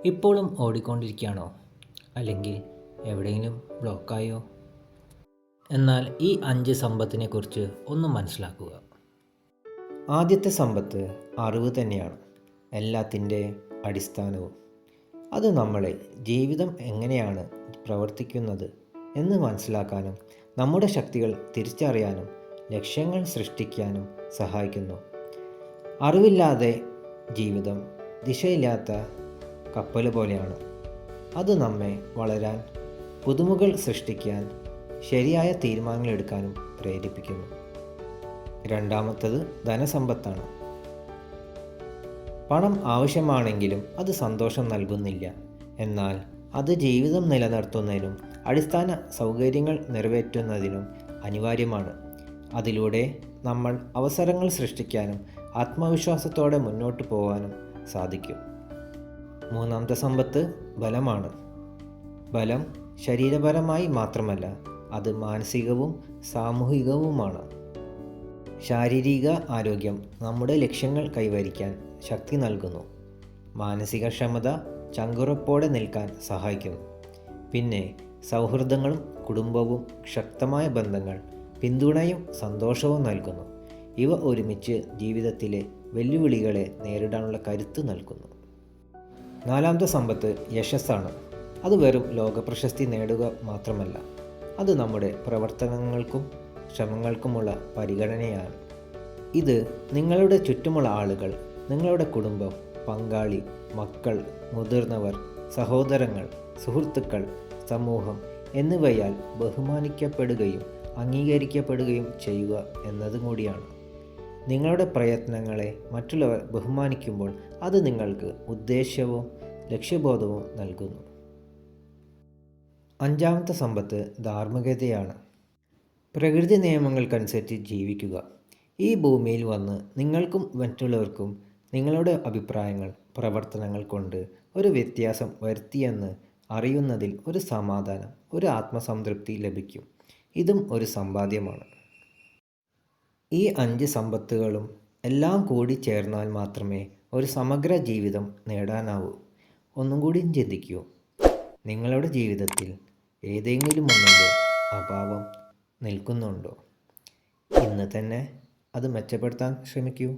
ഇപ്പോഴും ഓടിക്കൊണ്ടിരിക്കുകയാണോ? അല്ലെങ്കിൽ എവിടെയെങ്കിലും ബ്ലോക്കായോ? എന്നാൽ ഈ 5 സമ്പത്തിനെക്കുറിച്ച് ഒന്ന് മനസ്സിലാക്കുക. ആദ്യത്തെ സമ്പത്ത് അറിവ് തന്നെയാണ്, എല്ലാത്തിൻ്റെ അടിസ്ഥാനവും. അത് നമ്മളെ ജീവിതം എങ്ങനെയാണ് പ്രവർത്തിക്കുന്നത് എന്ന് മനസ്സിലാക്കാനും നമ്മുടെ ശക്തികൾ തിരിച്ചറിയാനും ലക്ഷ്യങ്ങൾ സൃഷ്ടിക്കാനും സഹായിക്കുന്നു. അറിവില്ലാതെ ജീവിതം ദിശയില്ലാത്ത കപ്പൽ പോലെയാണ്. അത് നമ്മെ വളരാൻ, പുതുമകൾ സൃഷ്ടിക്കാൻ, ശരിയായ തീരുമാനങ്ങൾ എടുക്കാനും പ്രേരിപ്പിക്കുന്നു. രണ്ടാമത്തത് ധനസമ്പത്താണ്. പണം ആവശ്യമാണെങ്കിലും അത് സന്തോഷം നൽകുന്നില്ല. എന്നാൽ അത് ജീവിതം നിലനിർത്തുന്നതിനും അടിസ്ഥാന സൗകര്യങ്ങൾ നിറവേറ്റുന്നതിനും അനിവാര്യമാണ്. അതിലൂടെ നമ്മൾ അവസരങ്ങൾ സൃഷ്ടിക്കാനും ആത്മവിശ്വാസത്തോടെ മുന്നോട്ട് പോകാനും സാധിക്കും. മൂന്നാമത്തെ സമ്പത്ത് ബലമാണ്. ബലം ശരീരപരമായി മാത്രമല്ല, അത് മാനസികവും സാമൂഹികവുമാണ്. ശാരീരിക ആരോഗ്യം നമ്മുടെ ലക്ഷ്യങ്ങൾ കൈവരിക്കാൻ ശക്തി നൽകുന്നു. മാനസിക ക്ഷമത ചങ്കുറപ്പോടെ നിൽക്കാൻ സഹായിക്കുന്നു. പിന്നെ സൗഹൃദങ്ങളും കുടുംബവും ശക്തമായ ബന്ധങ്ങൾ പിന്തുണയും സന്തോഷവും നൽകുന്നു. ഇവ ഒരുമിച്ച് ജീവിതത്തിലെ വെല്ലുവിളികളെ നേരിടാനുള്ള കരുത്ത് നൽകുന്നു. നാലാമത്തെ സമ്പത്ത് യശസ്സാണ്. അത് വെറും ലോകപ്രശസ്തി നേടുക മാത്രമല്ല, അത് നമ്മുടെ പ്രവർത്തനങ്ങൾക്കും ശ്രമങ്ങൾക്കുമുള്ള പരിഗണനയാണ്. ഇത് നിങ്ങളുടെ ചുറ്റുമുള്ള ആളുകൾ, നിങ്ങളുടെ കുടുംബം, പങ്കാളി, മക്കൾ, മുതിർന്നവർ, സഹോദരങ്ങൾ, സുഹൃത്തുക്കൾ, സമൂഹം എന്നിവയാൽ ബഹുമാനിക്കപ്പെടുകയും അംഗീകരിക്കപ്പെടുകയും ചെയ്യുക എന്നതും കൂടിയാണ്. നിങ്ങളുടെ പ്രയത്നങ്ങളെ മറ്റുള്ളവർ ബഹുമാനിക്കുമ്പോൾ അത് നിങ്ങൾക്ക് ഉദ്ദേശ്യവും ലക്ഷ്യബോധവും നൽകുന്നു. അഞ്ചാമത്തെ സമ്പത്ത് ധാർമ്മികതയാണ്. പ്രകൃതി നിയമങ്ങൾക്കനുസരിച്ച് ജീവിക്കുക. ഈ ഭൂമിയിൽ വന്ന് നിങ്ങൾക്കും മറ്റുള്ളവർക്കും നിങ്ങളുടെ അഭിപ്രായങ്ങൾ, പ്രവർത്തനങ്ങൾ കൊണ്ട് ഒരു വ്യത്യാസം വരുത്തിയെന്ന് അറിയുന്നതിൽ ഒരു സമാധാനം, ഒരു ആത്മസംതൃപ്തി ലഭിക്കും. ഇതും ഒരു സമ്പാദ്യമാണ്. ഈ 5 സമ്പത്തുകളും എല്ലാം കൂടി ചേർന്നാൽ മാത്രമേ ഒരു സമഗ്ര ജീവിതം നേടാനാവൂ. ഒന്നും കൂടി ചിന്തിക്കൂ. നിങ്ങളുടെ ജീവിതത്തിൽ ഏതെങ്കിലും ഒന്നിൻ്റെ അഭാവം നിൽക്കുന്നുണ്ടോ? ഇന്ന് തന്നെ അത് മെച്ചപ്പെടുത്താൻ ശ്രമിക്കൂ.